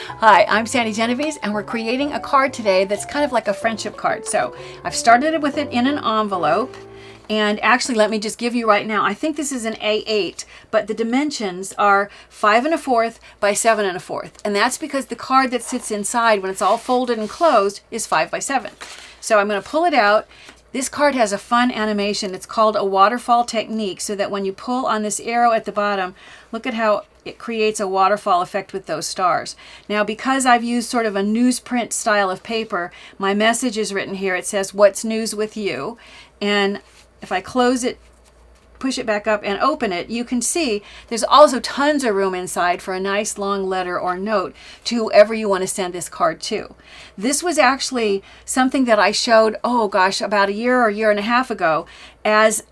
Hi, I'm Sandi Genovese, and we're creating a card today that's kind of like a friendship card. So I've started with it in an envelope, and actually let me just give you right now, I think this is an A8, but the dimensions are 5 1/4 by 7 1/4. And that's because the card that sits inside when it's all folded and closed is 5 by 7. So I'm going to pull it out. This card has a fun animation. It's called a waterfall technique, so that when you pull on this arrow at the bottom, look at how it creates a waterfall effect with those stars. Now, because I've used sort of a newsprint style of paper, my message is written here. It says, "What's news with you?" And if I close it, push it back up and open it, you can see there's also tons of room inside for a nice long letter or note to whoever you want to send this card to. This was actually something that I showed, oh gosh, about a year or year and a half ago as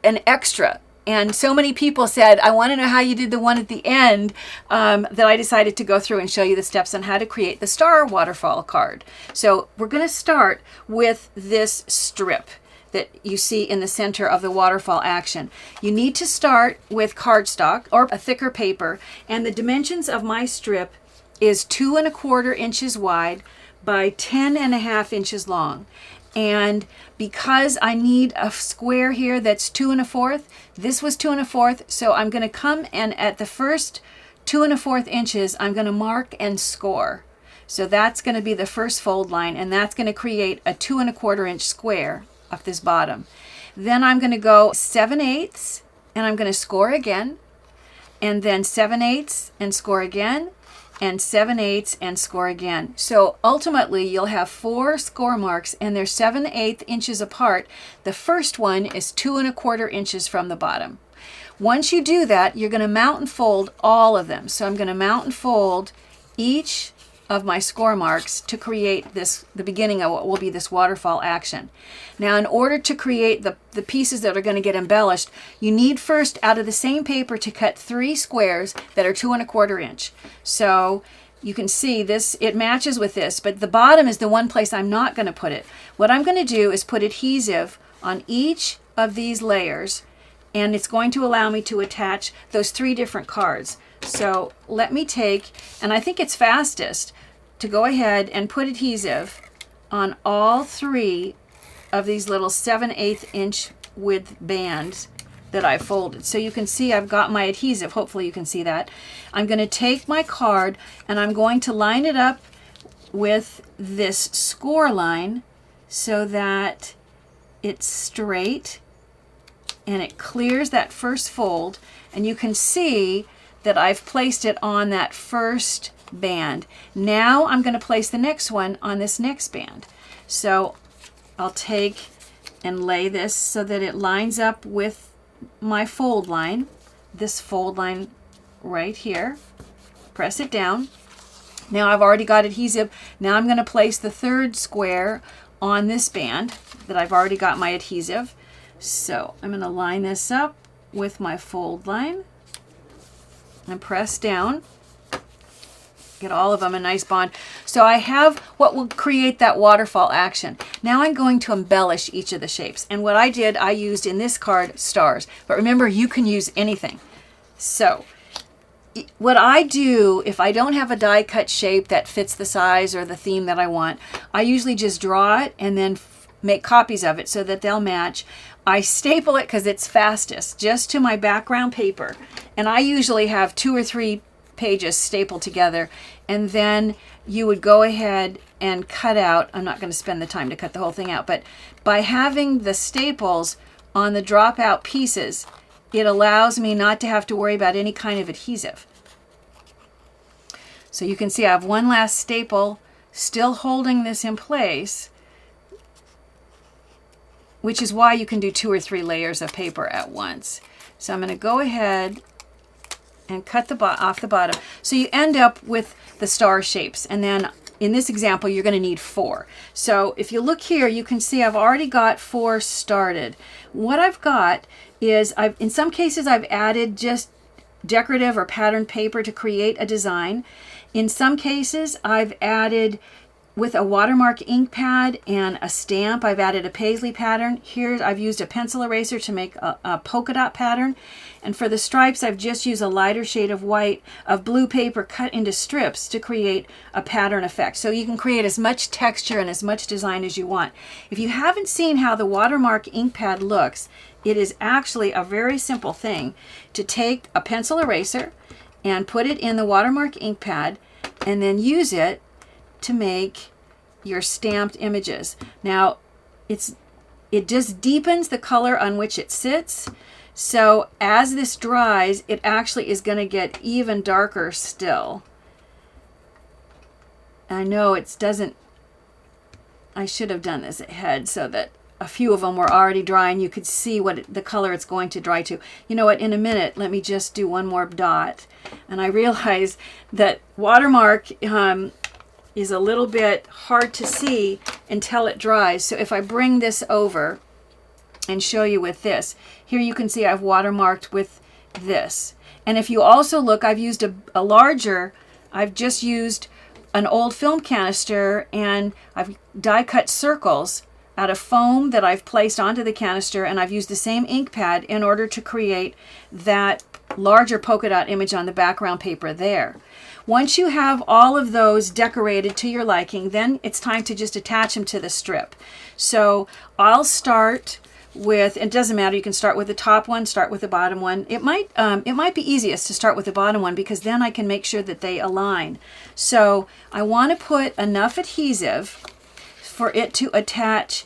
an extra. And so many people said, I want to know how you did the one at the end, that I decided to go through and show you the steps on how to create the star waterfall card. So we're going to start with this strip that you see in the center of the waterfall action. You need to start with cardstock or a thicker paper, and the dimensions of my strip is 2 1/4 inches wide by 10 1/2 inches long. And because I need a square here that's 2 1/4, this was 2 1/4, so I'm going to come and at the first 2 1/4 inches, I'm going to mark and score. So that's going to be the first fold line, and that's going to create a 2 1/4 inch square up this bottom. Then I'm going to go 7/8, and I'm going to score again, and then 7/8 and score again, and 7/8 and score again. So ultimately you'll have 4 score marks, and they're 7/8 inches apart. The first one is 2 1/4 inches from the bottom. Once you do that, you're going to mount and fold all of them. So I'm going to mount and fold each of my score marks to create this, the beginning of what will be this waterfall action. Now, in order to create the pieces that are going to get embellished, you need first, out of the same paper, to cut 3 squares that are 2 1/4 inch. So you can see this, it matches with this, but the bottom is the one place I'm not going to put it. What I'm going to do is put adhesive on each of these layers, and it's going to allow me to attach those 3 different cards. So let me take, and I think it's fastest to go ahead and put adhesive on all 3 of these little 7/8 inch width bands that I folded. So you can see I've got my adhesive. Hopefully you can see that. I'm going to take my card and I'm going to line it up with this score line so that it's straight and it clears that first fold, and you can see that I've placed it on that first band. Now I'm going to place the next one on this next band. So I'll take and lay this so that it lines up with my fold line, this fold line right here. Press it down. Now I've already got adhesive. Now I'm going to place the third square on this band that I've already got my adhesive. So I'm going to line this up with my fold line and press down. Get all of them a nice bond. So I have what will create that waterfall action. Now I'm going to embellish each of the shapes. And what I did, I used in this card stars. But remember, you can use anything. So what I do, if I don't have a die cut shape that fits the size or the theme that I want, I usually just draw it and then make copies of it so that they'll match. I staple it because it's fastest, just to my background paper. And I usually have 2 or 3 pages stapled together, and then you would go ahead and cut out, I'm not going to spend the time to cut the whole thing out, but by having the staples on the dropout pieces, it allows me not to have to worry about any kind of adhesive. So you can see I have one last staple still holding this in place, which is why you can do 2 or 3 layers of paper at once. So I'm going to go ahead and cut off the bottom. So you end up with the star shapes. And then in this example, you're going to need 4. So if you look here, you can see I've already got 4 started. What I've got is, in some cases, I've added just decorative or patterned paper to create a design. In some cases, I've added with a watermark ink pad and a stamp. I've added a paisley pattern. Here I've used a pencil eraser to make a polka dot pattern. And for the stripes, I've just used a lighter shade of white of blue paper cut into strips to create a pattern effect. So you can create as much texture and as much design as you want. If you haven't seen how the watermark ink pad looks, it is actually a very simple thing to take a pencil eraser and put it in the watermark ink pad and then use it to make your stamped images. Now, it just deepens the color on which it sits. So as this dries, it actually is going to get even darker still. I know it doesn't, I should have done this ahead so that a few of them were already dry and you could see what the color it's going to dry to. You know what, in a minute, let me just do one more dot. And I realize that watermark is a little bit hard to see until it dries. So if I bring this over and show you with this, here you can see I've watermarked with this. And if you also look, I've used a larger, I've just used an old film canister and I've die cut circles out of foam that I've placed onto the canister, and I've used the same ink pad in order to create that larger polka dot image on the background paper there. Once you have all of those decorated to your liking, then it's time to just attach them to the strip. So I'll start with, it doesn't matter, you can start with the top one, start with the bottom one. It might be easiest to start with the bottom one because then I can make sure that they align. So I want to put enough adhesive for it to attach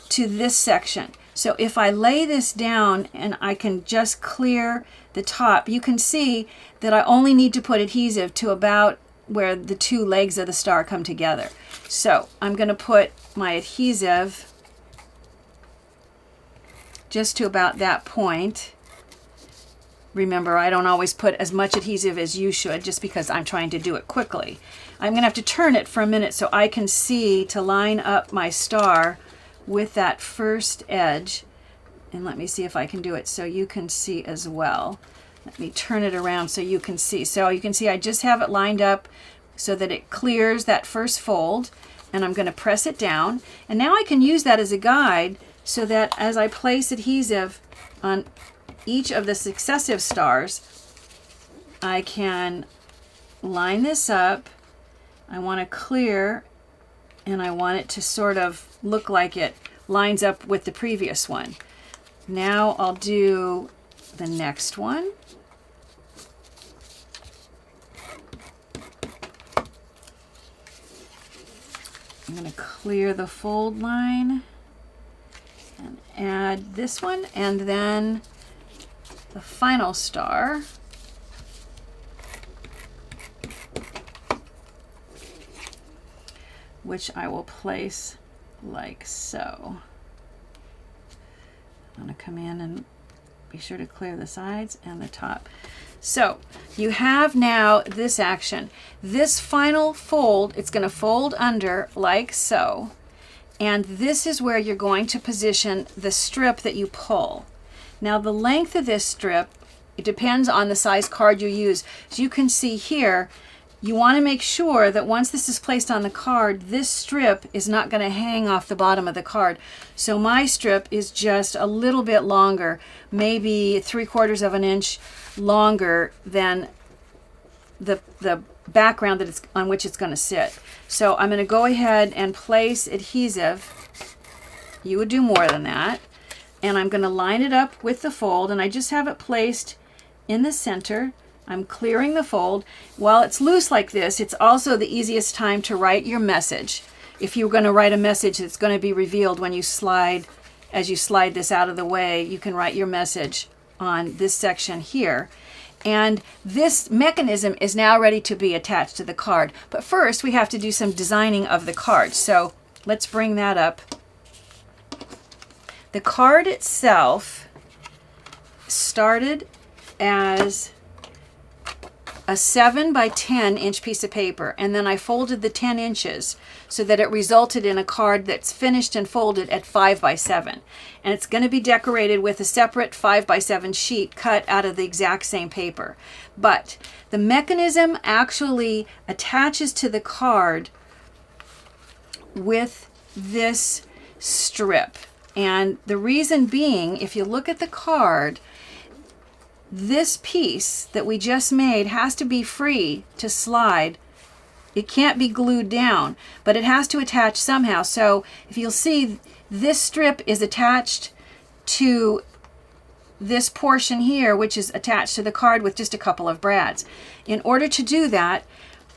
to this section. So if I lay this down and I can just clear the top, you can see that I only need to put adhesive to about where the two legs of the star come together. So I'm going to put my adhesive just to about that point. Remember, I don't always put as much adhesive as you should just because I'm trying to do it quickly. I'm going to have to turn it for a minute so I can see to line up my star with that first edge. And let me see if I can do it so you can see as well. Let me turn it around so you can see. So you can see I just have it lined up so that it clears that first fold, and I'm going to press it down. And now I can use that as a guide so that as I place adhesive on each of the successive stars, I can line this up. I want to clear, and I want it to sort of look like it lines up with the previous one. Now I'll do the next one. I'm going to clear the fold line and add this one, and then the final star. Which I will place like so. I'm going to come in and be sure to clear the sides and the top. So you have now this action. This final fold, it's going to fold under like so. And this is where you're going to position the strip that you pull. Now the length of this strip, it depends on the size card you use. As you can see here, you want to make sure that once this is placed on the card, this strip is not going to hang off the bottom of the card. So my strip is just a little bit longer, maybe 3/4 of an inch longer than the background that it's on which it's going to sit. So I'm going to go ahead and place adhesive. You would do more than that. And I'm going to line it up with the fold, and I just have it placed in the center. I'm clearing the fold. While it's loose like this, it's also the easiest time to write your message. If you're going to write a message that's going to be revealed when you slide, as you slide this out of the way, you can write your message on this section here. And this mechanism is now ready to be attached to the card. But first, we have to do some designing of the card. So let's bring that up. The card itself started as a 7 by 10 inch piece of paper, and then I folded the 10 inches so that it resulted in a card that's finished and folded at 5 by 7. And it's going to be decorated with a separate 5 by 7 sheet cut out of the exact same paper. But the mechanism actually attaches to the card with this strip. And the reason being, if you look at the card, this piece that we just made has to be free to slide. It can't be glued down, but it has to attach somehow. So if you'll see, this strip is attached to this portion here, which is attached to the card with just a couple of brads. In order to do that,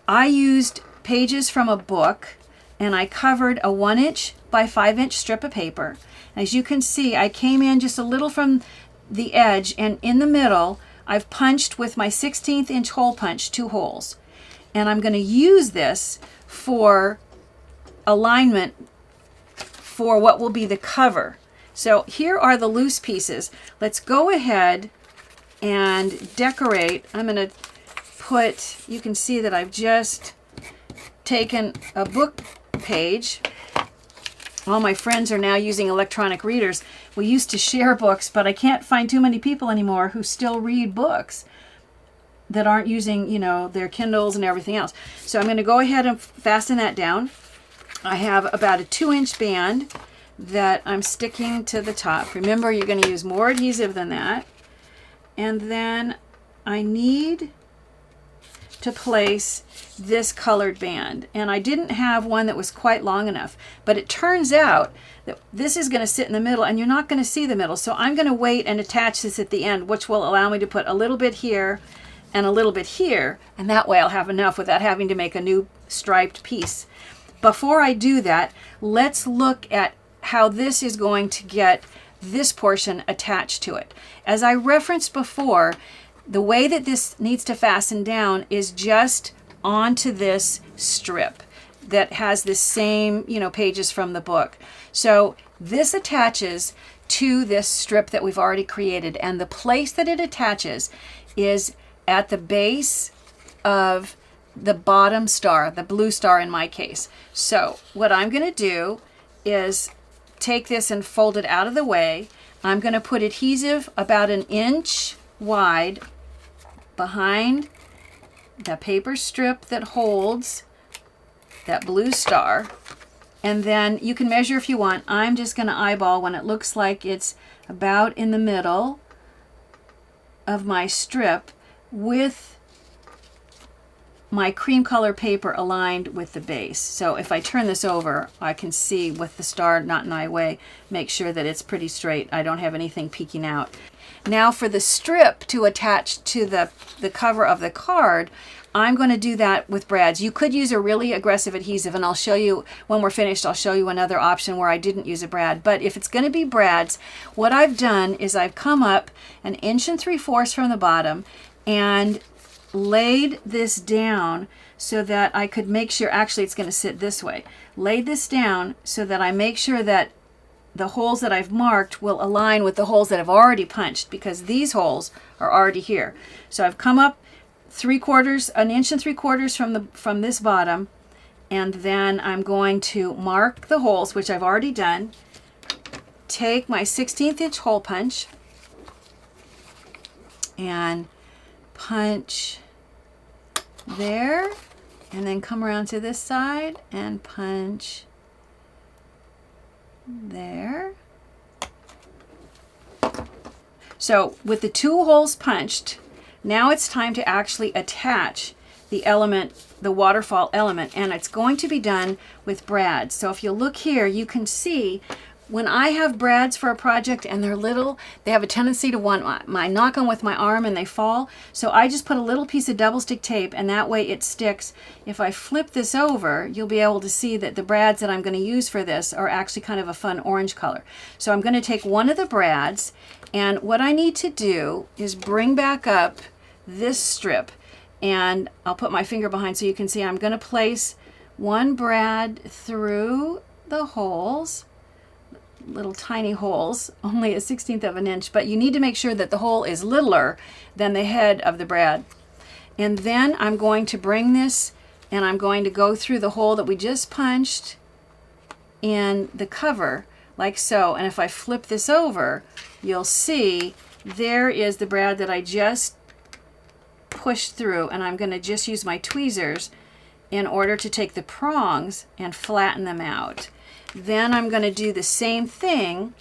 I used pages from a book, and I covered a 1" by 5" strip of paper. As you can see, I came in just a little from the edge, and in the middle, I've punched with my 1/16 inch hole punch 2 holes. And I'm going to use this for alignment for what will be the cover. So here are the loose pieces. Let's go ahead and decorate. I'm going to put, you can see that I've just taken a book page. All my friends are now using electronic readers. We used to share books, but I can't find too many people anymore who still read books that aren't using, you know, their Kindles and everything else. So I'm going to go ahead and fasten that down. I have about a 2" band that I'm sticking to the top. Remember, you're going to use more adhesive than that. And then I need to place this colored band. And I didn't have one that was quite long enough, but it turns out that this is going to sit in the middle and you're not going to see the middle. So I'm going to wait and attach this at the end, which will allow me to put a little bit here and a little bit here. And that way I'll have enough without having to make a new striped piece. Before I do that, let's look at how this is going to get this portion attached to it. As I referenced before, the way that this needs to fasten down is just onto this strip that has the same, you know, pages from the book. So this attaches to this strip that we've already created, and the place that it attaches is at the base of the bottom star, the blue star in my case. So what I'm going to do is take this and fold it out of the way. I'm going to put adhesive about 1 inch wide behind the paper strip that holds that blue star. And then you can measure if you want. I'm just going to eyeball when it looks like it's about in the middle of my strip with my cream color paper aligned with the base. So if I turn this over, I can see with the star not in my way, make sure that it's pretty straight. I don't have anything peeking out. Now for the strip to attach to the cover of the card, I'm going to do that with brads. You could use a really aggressive adhesive, and I'll show you when we're finished, I'll show you another option where I didn't use a brad. But if it's going to be brads, what I've done is I've come up 1 3/4 inches from the bottom and laid this down so that I could make sure, actually it's going to sit this way, laid this down so that I make sure that the holes that I've marked will align with the holes that I've already punched, because these holes are already here. So I've come up 1 inch and 3/4 from this bottom, and then I'm going to mark the holes, which I've already done. Take my 1/16 inch hole punch and punch there, and then come around to this side and punch there. So with the 2 holes punched, now it's time to actually attach the element, the waterfall element, and it's going to be done with brads. So if you look here, you can see when I have brads for a project and they're little, they have a tendency to want my knock on with my arm and they fall. So I just put a little piece of double stick tape, and that way it sticks. If I flip this over, you'll be able to see that the brads that I'm going to use for this are actually kind of a fun orange color. So I'm going to take one of the brads, and what I need to do is bring back up this strip, and I'll put my finger behind so you can see. I'm going to place one brad through the holes, little tiny holes, only 1/16 of an inch, but you need to make sure that the hole is littler than the head of the brad. And then I'm going to bring this and I'm going to go through the hole that we just punched in the cover, like so. And if I flip this over, you'll see there is the brad that I just pushed through, and I'm going to just use my tweezers in order to take the prongs and flatten them out. Then I'm going to do the same thing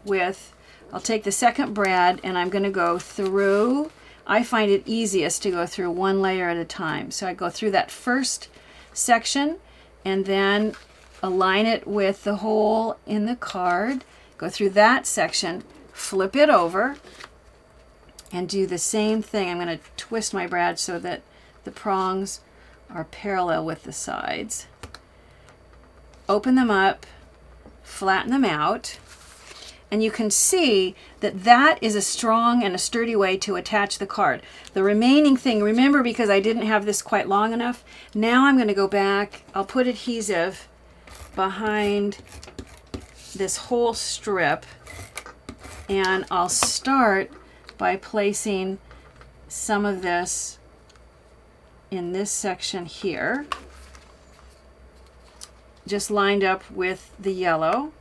with, I'll take the second brad and I'm going to go through. I find it easiest to go through one layer at a time. So I go through that first section and then align it with the hole in the card, go through that section, flip it over, and do the same thing. I'm going to twist my brad so that the prongs are parallel with the sides. Open them up, flatten them out, and you can see that that is a strong and a sturdy way to attach the card. The remaining thing, remember, because I didn't have this quite long enough, now I'm going to go back, I'll put adhesive behind this whole strip, and I'll start by placing some of this in this section here, just lined up with the yellow,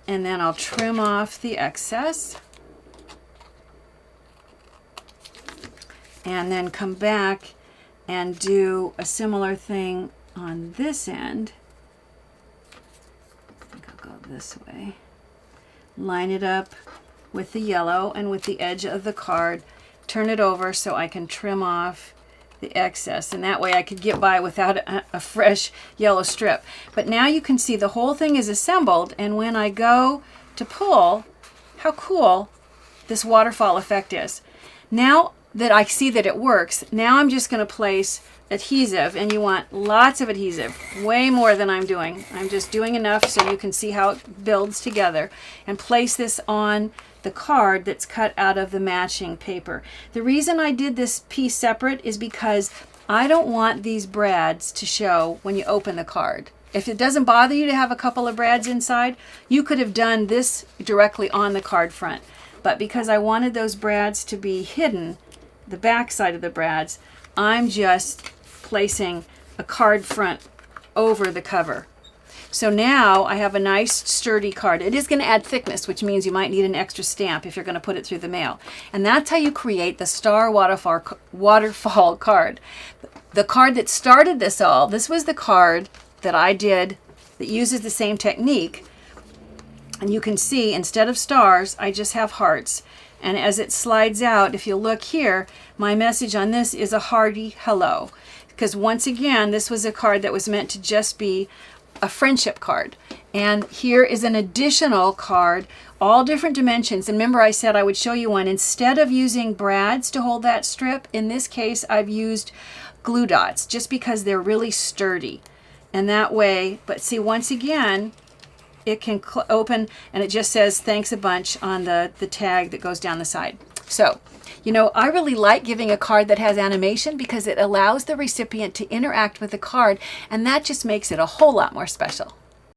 and then I'll trim off the excess and then come back and do a similar thing on this end. I think I'll go this way. Line it up with the yellow and with the edge of the card, turn it over so I can trim off the excess, and that way I could get by without a fresh yellow strip. But now you can see the whole thing is assembled, and when I go to pull, how cool this waterfall effect is. Now that I see that it works, now I'm just going to place adhesive, and you want lots of adhesive, way more than I'm doing. I'm just doing enough so you can see how it builds together, and place this on the card that's cut out of the matching paper. The reason I did this piece separate is because I don't want these brads to show when you open the card. If it doesn't bother you to have a couple of brads inside, you could have done this directly on the card front. But because I wanted those brads to be hidden, the back side of the brads, I'm just placing a card front over the cover. So now I have a nice sturdy card. It is going to add thickness, which means you might need an extra stamp if you're going to put it through the mail. And that's how you create the Star Waterfall card. The card that started this all, this was the card that I did that uses the same technique. And you can see instead of stars, I just have hearts. And as it slides out, if you look here, my message on this is a hearty hello. Because once again, this was a card that was meant to just be a friendship card. And here is an additional card, all different dimensions. And remember I said I would show you one. Instead of using brads to hold that strip, in this case I've used glue dots just because they're really sturdy. And that way, but see, once again, it can open, and it just says thanks a bunch on the tag that goes down the side. So, you know, I really like giving a card that has animation because it allows the recipient to interact with the card, and that just makes it a whole lot more special.